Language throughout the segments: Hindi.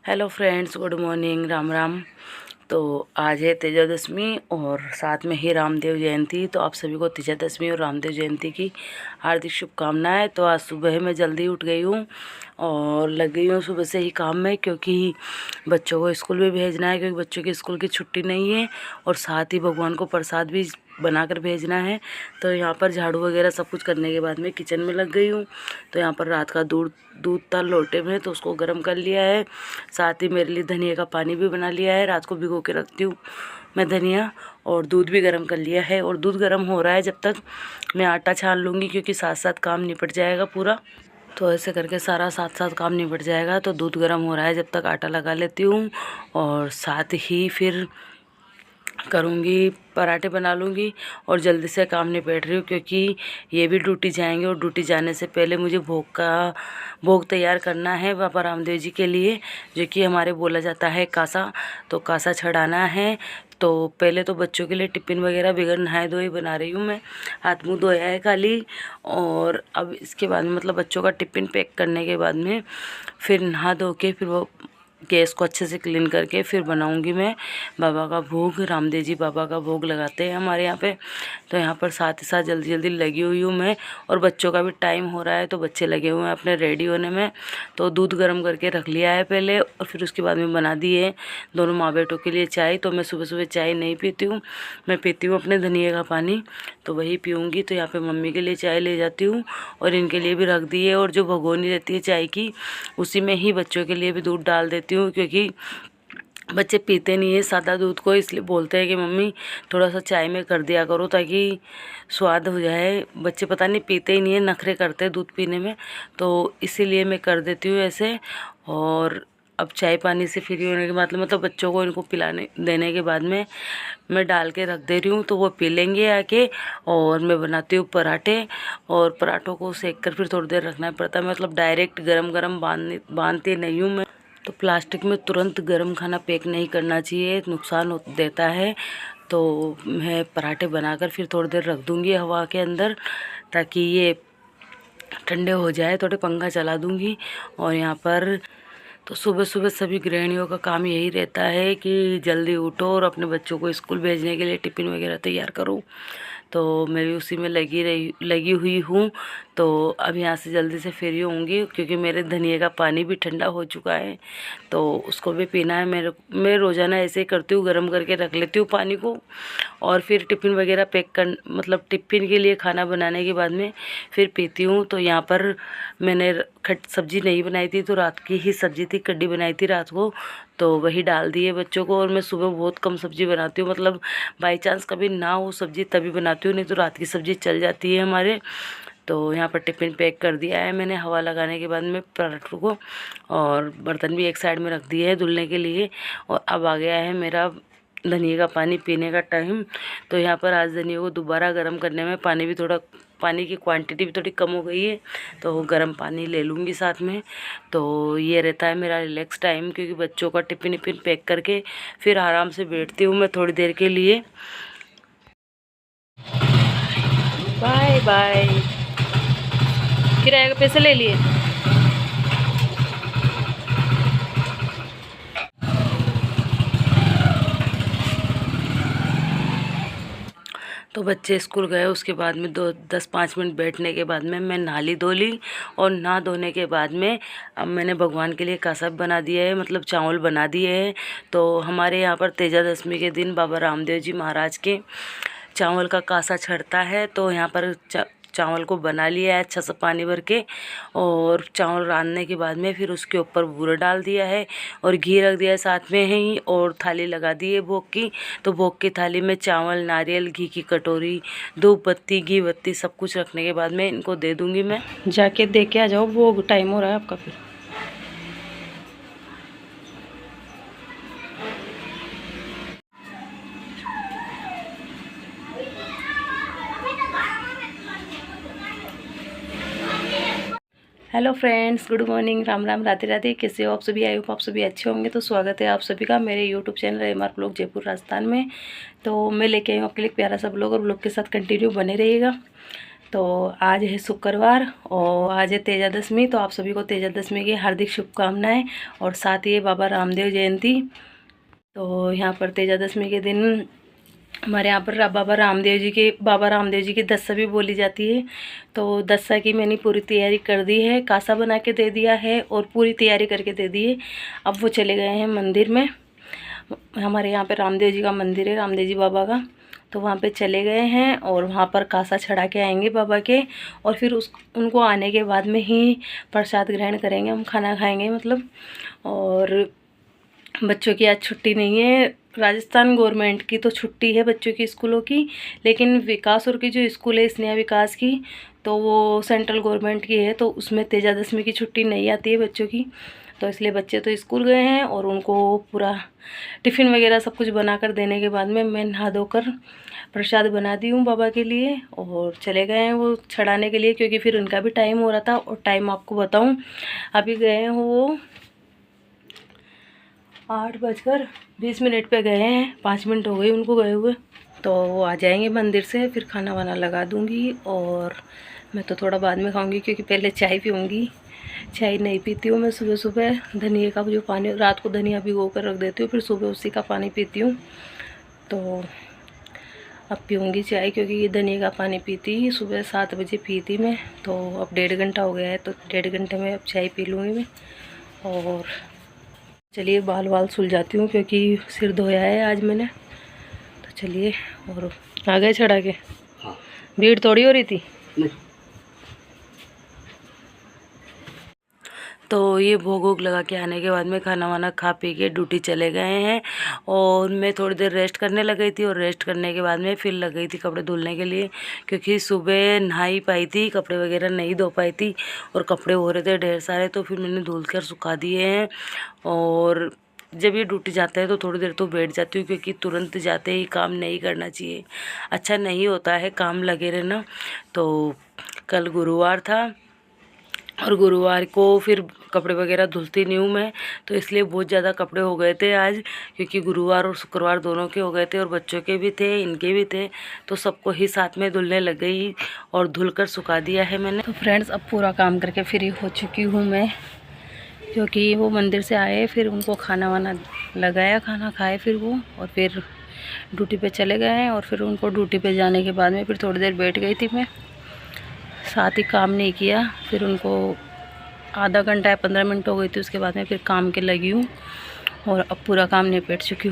Hello friends, good morning, Ram Ram. तो आज है तेजादशमी और साथ में ही रामदेव जयंती। तो आप सभी को तेजादशमी और रामदेव जयंती की हार्दिक शुभकामनाएं। तो आज सुबह मैं जल्दी उठ गई हूँ और लग गई हूँ सुबह से ही काम में, क्योंकि बच्चों को स्कूल भी भेजना है, क्योंकि बच्चों की स्कूल की छुट्टी नहीं है। और साथ ही भगवान को प्रसाद भी बनाकर भेजना है। तो यहाँ पर झाड़ू वगैरह सब कुछ करने के बाद में किचन में लग गई हूँ। तो यहाँ पर रात का दूध दूध था लोटे में, तो उसको गर्म कर लिया है। साथ ही मेरे लिए धनिया का पानी भी बना लिया है, रात को भिगो के रखती हूँ मैं धनिया। और दूध भी गर्म कर लिया है और दूध गर्म हो रहा है जब तक मैं आटा छान लूँगी, क्योंकि साथ साथ काम निपट जाएगा पूरा। तो ऐसे करके सारा साथ साथ काम निपट जाएगा। तो दूध गर्म हो रहा है, जब तक आटा लगा लेती हूँ और साथ ही फिर करूँगी पराठे बना लूँगी और जल्दी से काम निपट रही हूँ, क्योंकि ये भी ड्यूटी जाएंगे और ड्यूटी जाने से पहले मुझे भोग तैयार करना है बाबा रामदेव जी के लिए, जो कि हमारे बोला जाता है कासा। तो कासा चढ़ाना है। तो पहले तो बच्चों के लिए टिफ़िन वगैरह बगैर नहाए धोए बना रही हूँ मैं। हाथ मुँह धोया है खाली। और अब इसके बाद में मतलब बच्चों का टिफ़िन पैक करने के बाद में फिर नहा धो के फिर वो गैस को अच्छे से क्लीन करके फिर बनाऊंगी मैं बाबा का भोग। रामदेव जी बाबा का भोग लगाते हैं हमारे यहाँ पे। तो यहाँ पर साथ ही साथ जल्दी जल्दी लगी हुई हूँ मैं। और बच्चों का भी टाइम हो रहा है, तो बच्चे लगे हुए हैं अपने रेडी होने में। तो दूध गर्म करके रख लिया है पहले, और फिर उसके बाद में बना दी है दोनों माँ बेटों के लिए चाय। तो मैं सुबह सुबह चाय नहीं पीती हूँ, मैं पीती हूँ अपने धनिया का पानी, तो वही पीऊँगी। तो यहाँ पर मम्मी के लिए चाय ले जाती हूँ और इनके लिए भी रख दी है। और जो भगोनी रहती है चाय की, उसी में ही बच्चों के लिए भी दूध डाल देती हूँ, क्योंकि बच्चे पीते नहीं है सादा दूध को। इसलिए बोलते हैं कि मम्मी थोड़ा सा चाय में कर दिया करो ताकि स्वाद हो जाए। बच्चे पता नहीं पीते ही नहीं है, नखरे करते हैं दूध पीने में, तो इसीलिए मैं कर देती हूँ ऐसे। और अब चाय पानी से फ्री होने के बाद मतलब बच्चों को इनको पिलाने देने के बाद में मैं डाल के रख दे रही हूँ, तो वो पी लेंगे आके। और मैं बनाती हूँ पराठे, और पराठों को सेक कर फिर थोड़ी देर रखना पड़ता है। मतलब डायरेक्ट गरम गरम बांधती नहीं हूँ मैं। तो प्लास्टिक में तुरंत गर्म खाना पैक नहीं करना चाहिए, नुकसान देता है। तो मैं पराठे बनाकर फिर थोड़ी देर रख दूँगी हवा के अंदर, ताकि ये ठंडे हो जाए। थोड़े पंखा चला दूँगी। और यहाँ पर तो सुबह सुबह सभी गृहिणियों का काम यही रहता है कि जल्दी उठो और अपने बच्चों को स्कूल भेजने के लिए टिफ़िन वगैरह तैयार करो। तो मैं भी उसी में लगी हुई हूँ। तो अब यहाँ से जल्दी से फ्री होंगी, क्योंकि मेरे धनिया का पानी भी ठंडा हो चुका है, तो उसको भी पीना है। मैं रोज़ाना ऐसे ही करती हूँ, गर्म करके रख लेती हूँ पानी को। और फिर टिफ़िन वगैरह पैक कर मतलब टिफ़िन के लिए खाना बनाने के बाद में फिर पीती हूँ। तो यहाँ पर मैंने सब्ज़ी नहीं बनाई थी, तो रात की ही सब्ज़ी थी, कड्डी बनाई थी रात को, तो वही डाल दिए बच्चों को। और मैं सुबह बहुत कम सब्ज़ी बनाती हूँ, मतलब बाई चांस कभी ना हो सब्ज़ी तभी बनाती हूँ, नहीं तो रात की सब्ज़ी चल जाती है हमारे। तो यहाँ पर टिफ़िन पैक कर दिया है मैंने हवा लगाने के बाद में पराठों को। और बर्तन भी एक साइड में रख दिए है धुलने के लिए। और अब आ गया है मेरा धनिया का पानी पीने का टाइम। तो यहाँ पर आज धनिया को दोबारा गर्म करने में पानी की क्वांटिटी भी थोड़ी कम हो गई है, तो गर्म पानी ले लूँगी साथ में। तो ये रहता है मेरा रिलैक्स टाइम, क्योंकि बच्चों का टिफ़िन विफ़िन पैक करके फिर आराम से बैठती हूँ मैं थोड़ी देर के लिए। Bye bye. किराए के पैसे ले लिए। तो बच्चे स्कूल गए, उसके बाद में 10-5 मिनट बैठने के बाद में मैं नहा ली धो ली। और नहा धोने के बाद में अब मैंने भगवान के लिए कासा बना दिया है, मतलब चावल बना दिए हैं। तो हमारे यहाँ पर तेजादशमी के दिन बाबा रामदेव जी महाराज के चावल का कासा चढ़ता है। तो यहाँ पर चावल को बना लिया है अच्छा सा पानी भर के। और चावल रांधने के बाद में फिर उसके ऊपर बूरा डाल दिया है और घी रख दिया है साथ में ही, और थाली लगा दी है भोग की। तो भोग की थाली में चावल, नारियल, घी की कटोरी, धूप बत्ती, घी बत्ती सब कुछ रखने के बाद में इनको दे दूँगी मैं। जाके दे के आ जाओ, भोग टाइम हो रहा है आपका फिर। Hello friends, good morning, Ram Ram, Radhe Radhe. कैसे हो आप सभी? आई होप आप सभी अच्छे होंगे। तो स्वागत है आप सभी का मेरे YouTube channel MR blog Jaipur Rajasthan में। तो मैं लेके आई हूँ आपके लिए प्यारा सा ब्लॉग, और ब्लॉग के साथ कंटिन्यू बने रहिएगा। तो आज है शुक्रवार और आज है तेजादशमी। तो आप सभी को तेजादशमी की हार्दिक शुभकामनाएं और साथ ही बाबा रामदेव जयंती। तो यहाँ पर तेजादशमी के दिन हमारे यहाँ पर बाबा रामदेव जी की दस्सा भी बोली जाती है। तो दस्सा की मैंने पूरी तैयारी कर दी है, कासा बना के दे दिया है और पूरी तैयारी करके दे दी है। अब वो चले गए हैं मंदिर में। हमारे यहाँ पे रामदेव जी का मंदिर है, रामदेव जी बाबा का। तो वहाँ पे चले गए हैं और वहाँ पर कासा चढ़ा के आएंगे बाबा के। और फिर उनको आने के बाद में ही प्रसाद ग्रहण करेंगे, हम खाना खाएंगे मतलब। और बच्चों की आज छुट्टी नहीं है, राजस्थान गवर्नमेंट की तो छुट्टी है बच्चों की स्कूलों की, लेकिन विकासपुर की जो स्कूल है स्नेहा विकास की, तो वो सेंट्रल गवर्नमेंट की है। तो उसमें तेजादशमी की छुट्टी नहीं आती है बच्चों की। तो इसलिए बच्चे तो स्कूल गए हैं और उनको पूरा टिफ़िन वगैरह सब कुछ बना कर देने के बाद में मैं नहा धोकर प्रसाद बना दी हूँ बाबा के लिए। और चले गए हैं वो चढ़ाने के लिए, क्योंकि फिर उनका भी टाइम हो रहा था। और टाइम आपको बताऊँ, अभी गए हैं वो 8:20 पे गए हैं, 5 मिनट हो गए उनको गए हुए। तो वो आ जाएंगे मंदिर से, फिर खाना वाना लगा दूँगी। और मैं तो थोड़ा बाद में खाऊंगी, क्योंकि पहले चाय पीऊँगी। चाय नहीं पीती हूँ मैं सुबह सुबह। धनिया का जो पानी, रात को धनिया भिगो कर रख देती हूँ, फिर सुबह उसी का पानी पीती हूँ। तो अब पीऊँगी चाय, क्योंकि ये धनिया का पानी पीती सुबह 7 बजे पी थी मैं। तो अब 1.5 घंटा हो गया है, तो 1.5 घंटे में अब चाय पी लूँगी मैं। और चलिए बाल वाल सुलझाती हूँ, क्योंकि सिर धोया है आज मैंने। तो चलिए, और आ गए चढ़ा के। हाँ। भीड़ थोड़ी हो रही थी। नहीं। तो ये भोग वोग लगा के आने के बाद में खाना वाना खा पी के ड्यूटी चले गए हैं। और मैं थोड़ी देर रेस्ट करने लग गई थी, और रेस्ट करने के बाद में फिर लग गई थी कपड़े धुलने के लिए, क्योंकि सुबह नहाई पाई थी, कपड़े वगैरह नहीं धो पाई थी और कपड़े हो रहे थे ढेर सारे। तो फिर मैंने धुल कर सुखा दिए हैं। और जब ये ड्यूटी जाता है तो थोड़ी देर तो बैठ जाती हूँ, क्योंकि तुरंत जाते ही काम नहीं करना चाहिए, अच्छा नहीं होता है काम लगे रहना। तो कल गुरुवार था और गुरुवार को फिर कपड़े वगैरह धुलती नहीं हूँ मैं, तो इसलिए बहुत ज़्यादा कपड़े हो गए थे आज, क्योंकि गुरुवार और शुक्रवार दोनों के हो गए थे और बच्चों के भी थे, इनके भी थे। तो सबको ही साथ में धुलने लग गई और धुलकर सुखा दिया है मैंने। तो फ्रेंड्स, अब पूरा काम करके फ्री हो चुकी हूँ मैं, क्योंकि वो मंदिर से आए, फिर उनको खाना वाना लगाया, खाना खाए फिर वो, और फिर ड्यूटी पे चले गए। और फिर उनको ड्यूटी पे जाने के बाद में फिर थोड़ी देर बैठ गई थी मैं, साथ ही काम नहीं किया। फिर उनको आधा घंटा या 15 मिनट हो गई थी, उसके बाद में फिर काम के लगी हूँ। और अब पूरा काम निपटा चुकी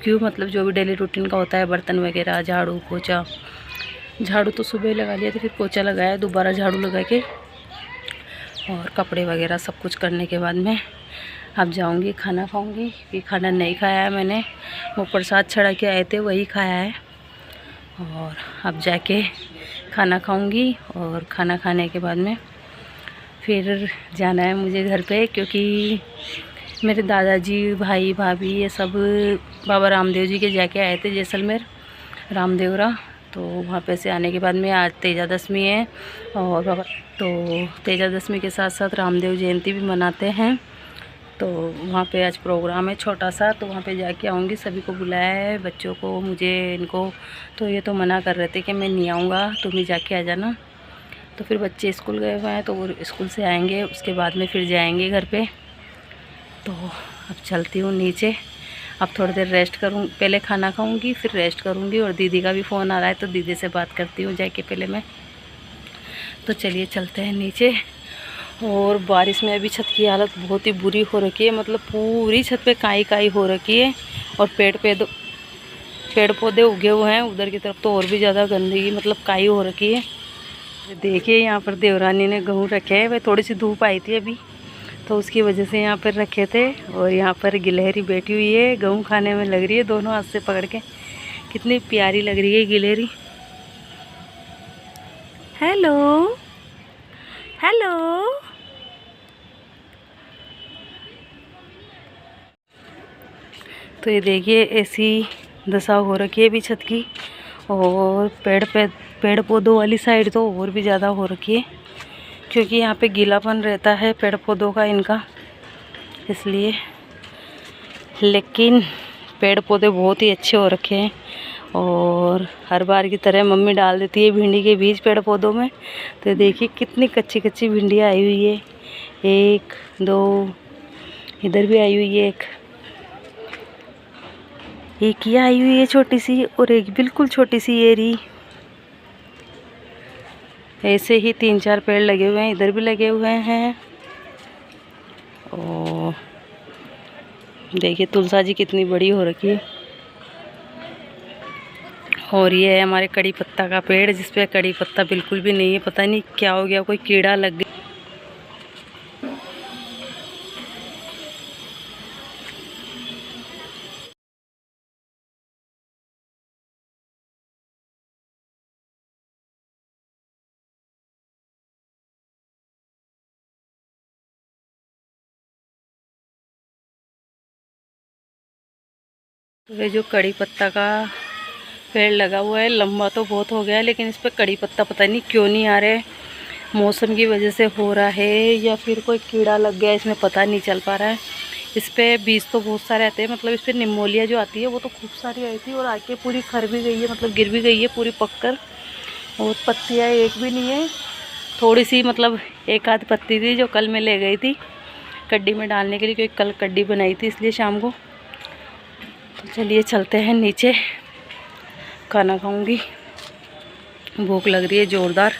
हूँ, मतलब जो भी डेली रूटीन का होता है, बर्तन वगैरह, झाड़ू पोछा। झाड़ू तो सुबह लगा लिया था, फिर पोछा लगाया, दोबारा झाड़ू लगा के, और कपड़े वगैरह सब कुछ करने के बाद में अब जाऊंगी खाना खाऊंगी। कि खाना नहीं खाया है मैंने, वो प्रसाद चढ़ा के आए थे वही खाया है। और अब जाके खाना खाऊंगी, और खाना खाने के बाद में फिर जाना है मुझे घर पे, क्योंकि मेरे दादाजी, भाई, भाभी ये सब बाबा रामदेव जी के जाके आए थे जैसलमेर, रामदेवरा। तो वहाँ पे से आने के बाद में आज तेजादशमी है, और बाबा तो तेजादशमी के साथ साथ रामदेव जयंती भी मनाते हैं। तो वहाँ पे आज प्रोग्राम है छोटा सा, तो वहाँ पे जाके आऊँगी। सभी को बुलाया है, बच्चों को, मुझे, इनको। तो ये तो मना कर रहे थे कि मैं नहीं आऊँगा, तुम ही जाके आ जाना। तो फिर बच्चे स्कूल गए हुए हैं, तो वो स्कूल से आएंगे, उसके बाद में फिर जाएंगे घर पे। तो अब चलती हूँ नीचे, अब थोड़ी देर रेस्ट करूँ, पहले खाना खाऊँगी फिर रेस्ट करूँगी। और दीदी का भी फ़ोन आ रहा है, तो दीदी से बात करती हूँ जाके पहले मैं। तो चलिए चलते हैं नीचे। और बारिश में अभी छत की हालत बहुत ही बुरी हो रखी है, मतलब पूरी छत पे काई काई हो रखी है। और पेड़ पौधे उगे हुए हैं, उधर की तरफ तो और भी ज़्यादा गंदगी, मतलब काई हो रखी है। देखिए यहाँ पर देवरानी ने गेहूँ रखे हैं, वह थोड़ी सी धूप आई थी अभी, तो उसकी वजह से यहाँ पर रखे थे। और यहाँ पर गिलहरी बैठी हुई है, गेहूँ खाने में लग रही है, दोनों हाथ से पकड़ के, कितनी प्यारी लग रही है गिलहरी। Hello hello. तो ये देखिए ऐसी दशा हो रखी है अभी छत की। और पेड़ पौधों वाली साइड तो और भी ज़्यादा हो रखी है, क्योंकि यहाँ पे गीलापन रहता है पेड़ पौधों का इनका, इसलिए। लेकिन पेड़ पौधे बहुत ही अच्छे हो रखे हैं, और हर बार की तरह मम्मी डाल देती है भिंडी के बीज पेड़ पौधों में। तो देखिए कितनी कच्ची कच्ची भिंडियाँ आई हुई है, 1 2, इधर भी आई हुई है एक ये आई हुई है छोटी सी, और एक बिल्कुल छोटी सी ये रही। ऐसे ही 3-4 पेड़ लगे हुए हैं, इधर भी लगे हुए हैं। और देखिए तुलसा जी कितनी बड़ी हो रखी है। और ये है हमारे कड़ी पत्ता का पेड़, जिस पे कड़ी पत्ता बिल्कुल भी नहीं है, पता नहीं क्या हो गया, कोई कीड़ा लग गया। ये जो कड़ी पत्ता का पेड़ लगा हुआ है लंबा तो बहुत हो गया है, लेकिन इस पर कड़ी पत्ता पता नहीं क्यों नहीं आ रहे। मौसम की वजह से हो रहा है या फिर कोई कीड़ा लग गया, इसमें पता नहीं चल पा रहा है। इस पर बीज तो बहुत सारे आते हैं, मतलब इस पर निमोलिया जो आती है वो तो खूब सारी आई थी, और आके पूरी खर भी गई है, मतलब गिर भी गई है पूरी पककर। और पत्तियाँ एक भी नहीं है, थोड़ी सी मतलब 1 आध पत्ती थी जो कल मैं ले गई थी कड्डी में डालने के लिए, क्योंकि कल कड्डी बनाई थी इसलिए शाम को। तो चलिए चलते हैं नीचे, खाना खाऊंगी, भूख लग रही है ज़ोरदार।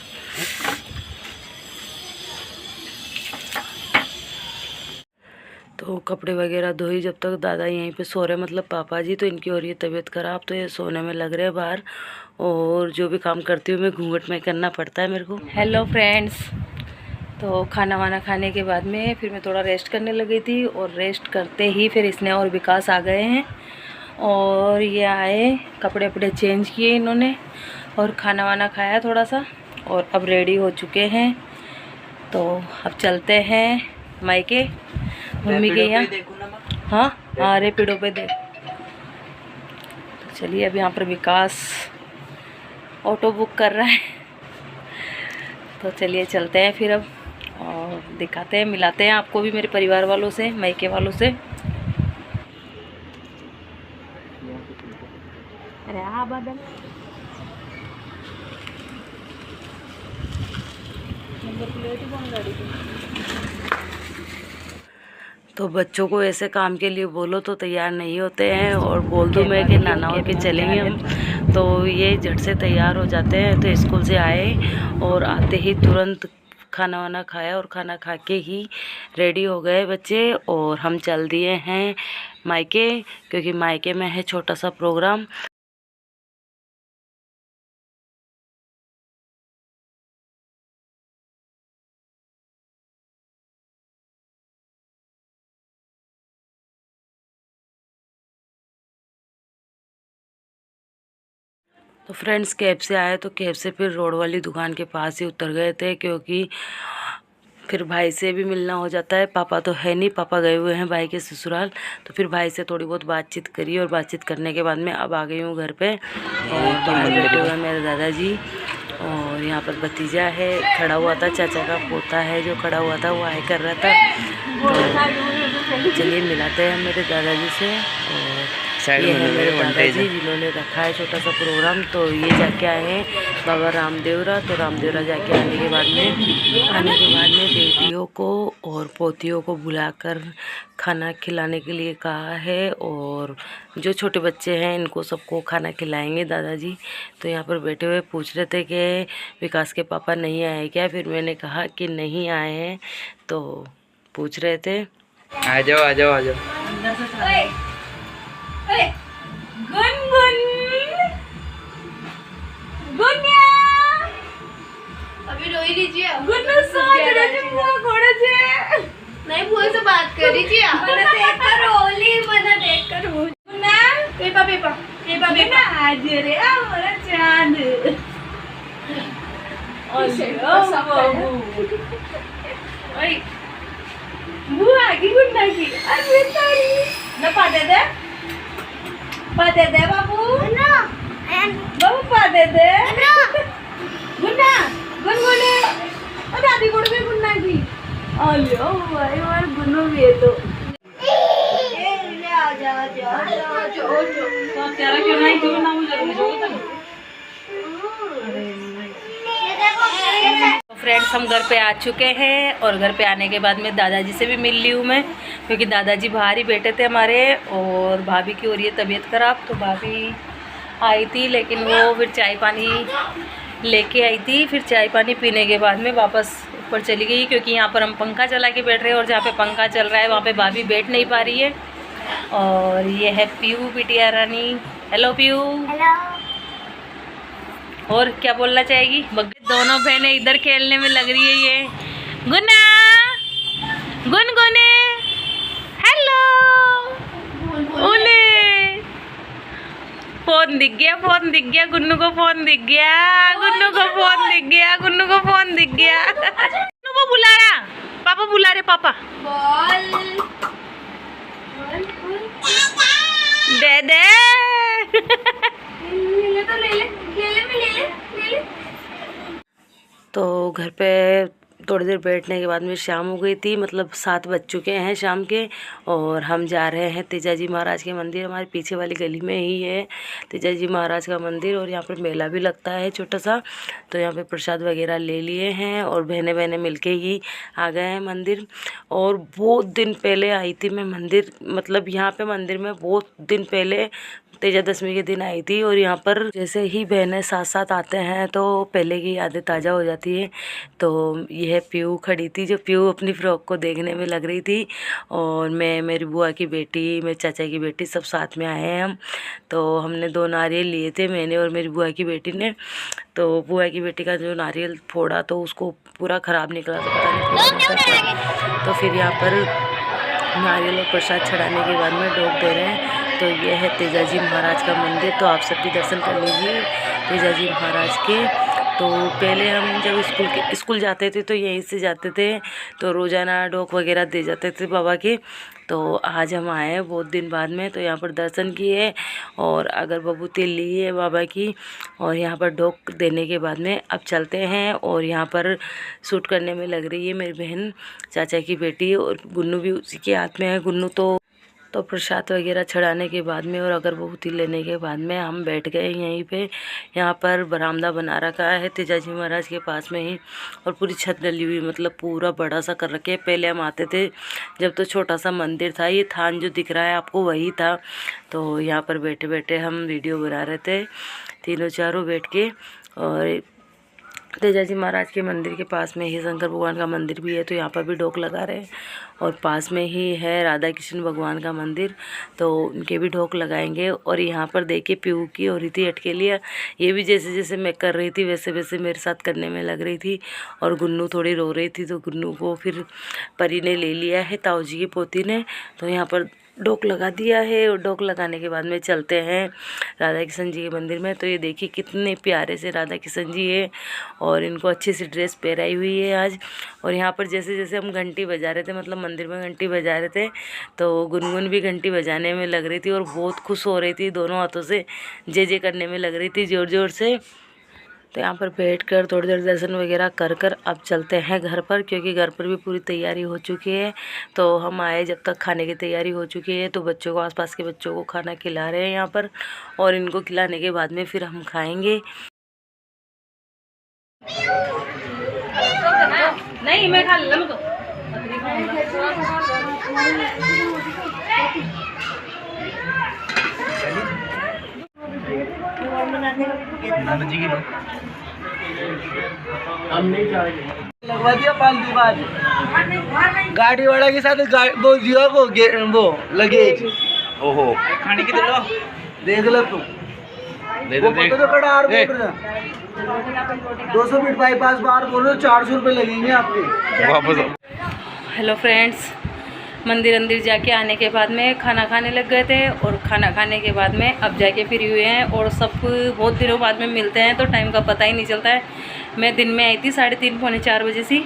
तो कपड़े वगैरह धोई जब तक दादा यहीं पे सो रहे, मतलब पापा जी, तो इनकी हो रही है तबीयत ख़राब, तो ये सोने में लग रहे हैं बाहर। और जो भी काम करती हूँ मैं घूंघट में करना पड़ता है मेरे को। हेलो फ्रेंड्स, तो खाना वाना खाने के बाद में फिर मैं थोड़ा रेस्ट करने लगी थी, और रेस्ट करते ही फिर इसने और विकास आ गए हैं। और ये आए, कपड़े वपड़े चेंज किए इन्होंने, और खाना वाना खाया थोड़ा सा, और अब रेडी हो चुके हैं। तो अब चलते हैं मायके मम्मी के यहाँ। हाँ रेपिडो पे देख। तो चलिए अब यहाँ पर विकास ऑटो बुक कर रहा है, तो चलिए चलते हैं फिर अब, और दिखाते हैं, मिलाते हैं आपको भी मेरे परिवार वालों से, मायके वालों से। अरे हाँ बादल, नंबर प्लेट ही कौन गाड़ी की। तो बच्चों को ऐसे काम के लिए बोलो तो तैयार नहीं होते हैं, और बोल दूँ मैं कि नाना के चलेंगे हम, तो ये झट से तैयार हो जाते हैं। तो स्कूल से आए और आते ही तुरंत खाना वाना खाया, और खाना खा के ही रेडी हो गए बच्चे, और हम चल दिए हैं मायके, क्योंकि मायके में है छोटा सा प्रोग्राम। तो फ्रेंड्स कैब से आए, तो कैब से फिर रोड वाली दुकान के पास ही उतर गए थे, क्योंकि फिर भाई से भी मिलना हो जाता है। पापा तो है नहीं, पापा गए हुए हैं भाई के ससुराल। तो फिर भाई से थोड़ी बहुत बातचीत करी, और बातचीत करने के बाद में अब आ गई हूँ घर पे, और बाहर बैठे हुए हैं मेरे दादाजी, और यहाँ पर भतीजा है खड़ा हुआ था, चाचा का पोता है जो खड़ा हुआ था, वो आए कर रहा था। तो चलिए मिलाते हैं मेरे दादाजी से। और ये है मेरे दादाजी जिन्होंने रखा है छोटा सा प्रोग्राम। तो ये जाके आए हैं बाबा रामदेवरा। तो रामदेवरा जाके आने के बाद में बेटियों को और पोतियों को बुलाकर खाना खिलाने के लिए कहा है, और जो छोटे बच्चे हैं इनको सबको खाना खिलाएंगे दादाजी। तो यहाँ पर बैठे हुए पूछ रहे थे कि विकास के पापा नहीं आए क्या। फिर मैंने कहा कि नहीं आए हैं, तो पूछ रहे थे आ जाओ आ जाओ आ जाओ। गुनगुन गुनिया अभी रोई लीजिए। गुन्नू सोच रहे थे मुंह घोड़े से नहीं भूल से बात कर लीजिए। मना देखकर होली, मना देखकर हो ना। पेपा पेपा पेपा पेपा आज रे हमारा चांद। ओ बाबू ओए बुआ की गुन्ना की अरे तारी ना पादे दे बाबू ना बाबू पादे दे गुन्ना गुनगुने और दादी को भी गुन्ना की। अलो भाई और गुन्नू भी है। तो ए ले आ जा जा जा जो तो तेरा क्यों नहीं क्यों ना मुझे फ्रेंड्स हम घर पे आ चुके हैं और घर पे आने के बाद में दादाजी से भी मिल ली हूँ मैं, क्योंकि दादाजी बाहर ही बैठे थे हमारे और भाभी की हो रही है तबीयत ख़राब। तो भाभी आई थी लेकिन वो फिर चाय पानी लेके आई थी, फिर चाय पानी पीने के बाद में वापस ऊपर चली गई, क्योंकि यहाँ पर हम पंखा चला के बैठ रहे हैं और जहाँ पे पंखा चल रहा है वहाँ पे भाभी बैठ नहीं पा रही है। और ये है पीयू बिटिया रानी। Hello PU. हेलो। और क्या बोलना चाहेगी? दोनों बहनें इधर खेलने में लग रही है। ये गुन्ना गुनगुने हेलो ओले। फोन दिख गया, फोन दिख गया, गुन्नू को फोन दिख गया, गुन्नू को फोन दिख गया, गुन्नू को फोन दिख गया। गुन्नू को बुला रहा, पापा बुला रहे, पापा बॉल दे दे। ले तो ले ले। तो घर पे थोड़ी देर बैठने के बाद में शाम हो गई थी, मतलब 7 बज चुके हैं शाम के। और हम जा रहे हैं तेजाजी महाराज के मंदिर। हमारे पीछे वाली गली में ही है तेजाजी महाराज का मंदिर और यहाँ पर मेला भी लगता है छोटा सा। तो यहाँ पे प्रसाद वगैरह ले लिए हैं और बहनें बहनें मिलके ही आ गए हैं मंदिर। और बहुत दिन पहले आई थी मैं मंदिर, मतलब यहाँ पे मंदिर में बहुत दिन पहले तेजादशमी के दिन आई थी। और यहाँ पर जैसे ही बहनें साथ साथ आते हैं तो पहले की यादें ताज़ा हो जाती है। तो यह पीयू खड़ी थी, जो पीयू अपनी फ्रॉक को देखने में लग रही थी। और मैं, मेरी बुआ की बेटी, मेरे चाचा की बेटी सब साथ में आए हैं हम। तो हमने 2 नारियल लिए थे, मैंने और मेरी बुआ की बेटी ने। तो बुआ की बेटी का जो नारियल फोड़ा तो उसको पूरा ख़राब निकला, तो पता नहीं पूरा। तो फिर यहाँ पर नारियल और प्रसाद चढ़ाने के बाद में डोक दे रहे हैं। तो ये है तेजाजी महाराज का मंदिर। तो आप सब भी दर्शन कर लीजिए तेजाजी महाराज के। तो पहले हम जब स्कूल जाते थे तो यहीं से जाते थे, तो रोज़ाना डोक वगैरह दे जाते थे बाबा के। तो आज हम आए हैं बहुत दिन बाद में, तो यहाँ पर दर्शन किए और अगर बबूती ली है बाबा की। और यहाँ पर डोक देने के बाद में अब चलते हैं। और यहाँ पर शूट करने में लग रही है मेरी बहन, चाचा की बेटी, और गुन्नू भी उसी के हाथ में है। गुन्नू तो प्रसाद वगैरह चढ़ाने के बाद में और अगरबत्ती लेने के बाद में हम बैठ गए यहीं पे। यहाँ पर बरामदा बना रखा है तेजाजी महाराज के पास में ही, और पूरी छत डली हुई, मतलब पूरा बड़ा सा कर रखे। पहले हम आते थे जब तो छोटा सा मंदिर था, ये थान जो दिख रहा है आपको वही था। तो यहाँ पर बैठे बैठे हम वीडियो बना रहे थे, तीनों चारों बैठ के। और तेजाजी महाराज के मंदिर के पास में ही शंकर भगवान का मंदिर भी है, तो यहाँ पर भी डोक लगा रहे हैं। और पास में ही है राधा कृष्ण भगवान का मंदिर, तो उनके भी डोक लगाएंगे। और यहाँ पर देखिए पीयू की हो रही थी अटकेलियाँ, ये भी जैसे जैसे मैं कर रही थी वैसे वैसे मेरे साथ करने में लग रही थी। और गुन्नू थोड़ी रो रही थी, तो गुन्नू को फिर परी ने ले लिया है, ताऊ जी की पोती ने। तो यहाँ पर डोक लगा दिया है और डोक लगाने के बाद में चलते हैं राधा कृष्ण जी के मंदिर में। तो ये देखिए कितने प्यारे से राधा कृष्ण जी है और इनको अच्छी सी ड्रेस पहनाई हुई है आज। और यहाँ पर जैसे जैसे हम घंटी बजा रहे थे, मतलब मंदिर में घंटी बजा रहे थे, तो गुनगुन भी घंटी बजाने में लग रही थी और बहुत खुश हो रही थी, दोनों हाथों से जय जय करने में लग रही थी ज़ोर ज़ोर से। तो यहाँ पर बैठकर थोड़ी देर दर्शन वगैरह कर अब चलते हैं घर पर, क्योंकि घर पर भी पूरी तैयारी हो चुकी है। तो हम आए जब तक खाने की तैयारी हो चुकी है, तो बच्चों को, आसपास के बच्चों को खाना खिला रहे हैं यहाँ पर। और इनको खिलाने के बाद में फिर हम खाएंगे। नहीं मैं खा लूँ तो हम नहीं लगवा दिया 5 दिन बाद गाड़ी वाला के साथ वो दिया वो लगेज। ओहो खाने की तो देख लो तुम, तो कड़ा 200 फीट बाईपास बाहर बोलो 400 रुपये लगेंगे आपके वापस। हेलो फ्रेंड्स, मंदिर जाके आने के बाद में खाना खाने लग गए थे, और खाना खाने के बाद में अब जाके फ्री हुए हैं। और सब बहुत दिनों बाद में मिलते हैं तो टाइम का पता ही नहीं चलता है। मैं दिन में आई थी 3:30 पौने 4 बजे से,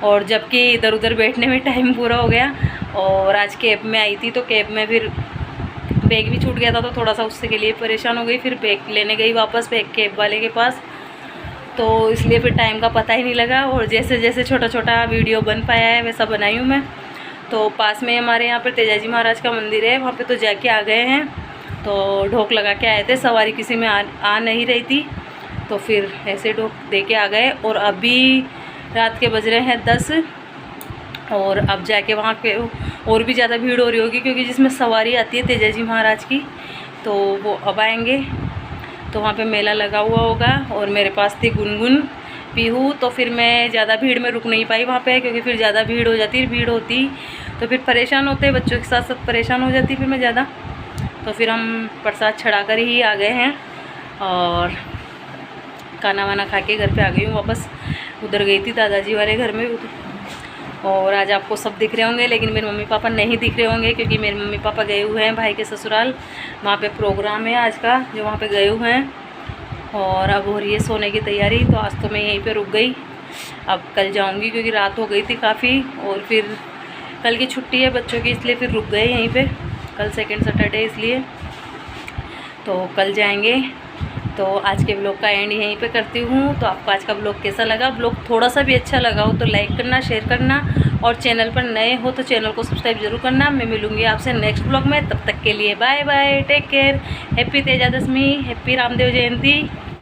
और जबकि इधर उधर बैठने में टाइम पूरा हो गया। और आज कैब में आई थी, तो कैब में फिर बैग भी छूट गया था, तो थोड़ा सा उससे के लिए परेशान हो गई। फिर बैग लेने गई वापस बैग कैब वाले के पास, तो इसलिए फिर टाइम का पता ही नहीं लगा। और जैसे जैसे छोटा छोटा वीडियो बन पाया है वैसा बनाई हूँ मैं। तो पास में हमारे यहाँ पर तेजाजी महाराज का मंदिर है, वहाँ पे तो जाके आ गए हैं। तो ढोक लगा के आए थे, सवारी किसी में आ नहीं रही थी, तो फिर ऐसे ढोक दे के आ गए। और अभी रात के बज रहे हैं 10 और अब जाके वहाँ पे और भी ज़्यादा भीड़ हो रही होगी क्योंकि जिसमें सवारी आती है तेजा जी महाराज की, तो वो अब आएंगे। तो वहाँ पे मेला लगा हुआ होगा और मेरे पास थी गुनगुन पीहू, तो फिर मैं ज़्यादा भीड़ में रुक नहीं पाई वहाँ पे क्योंकि फिर ज़्यादा भीड़ हो जाती, भीड़ होती तो फिर परेशान होते, बच्चों के साथ साथ परेशान हो जाती फिर मैं ज़्यादा। तो फिर हम प्रसाद चढ़ा कर ही आ गए हैं और खाना वाना खा के घर पे आ गई हूँ वापस। उधर गई थी दादाजी वाले घर में, और आज आपको सब दिख रहे होंगे लेकिन मेरे मम्मी पापा नहीं दिख रहे होंगे क्योंकि मेरे मम्मी पापा गए हुए हैं भाई के ससुराल। वहाँ पे प्रोग्राम है आज का जो वहाँ पे गए हुए हैं, और अब हो रही है सोने की तैयारी। तो आज तो मैं यहीं पे रुक गई, अब कल जाऊँगी क्योंकि रात हो गई थी काफ़ी, और फिर कल की छुट्टी है बच्चों की इसलिए फिर रुक गए यहीं पे, कल सेकंड सैटरडे इसलिए, तो कल जाएंगे। तो आज के ब्लॉग का एंड यहीं पे करती हूँ। तो आपको आज का ब्लॉग कैसा लगा? ब्लॉग थोड़ा सा भी अच्छा लगा हो तो लाइक करना, शेयर करना, और चैनल पर नए हो तो चैनल को सब्सक्राइब जरूर करना। मैं मिलूँगी आपसे नेक्स्ट ब्लॉग में, तब तक के लिए bye bye, take care, happy Teja Dashami, happy Ramdev जयंती।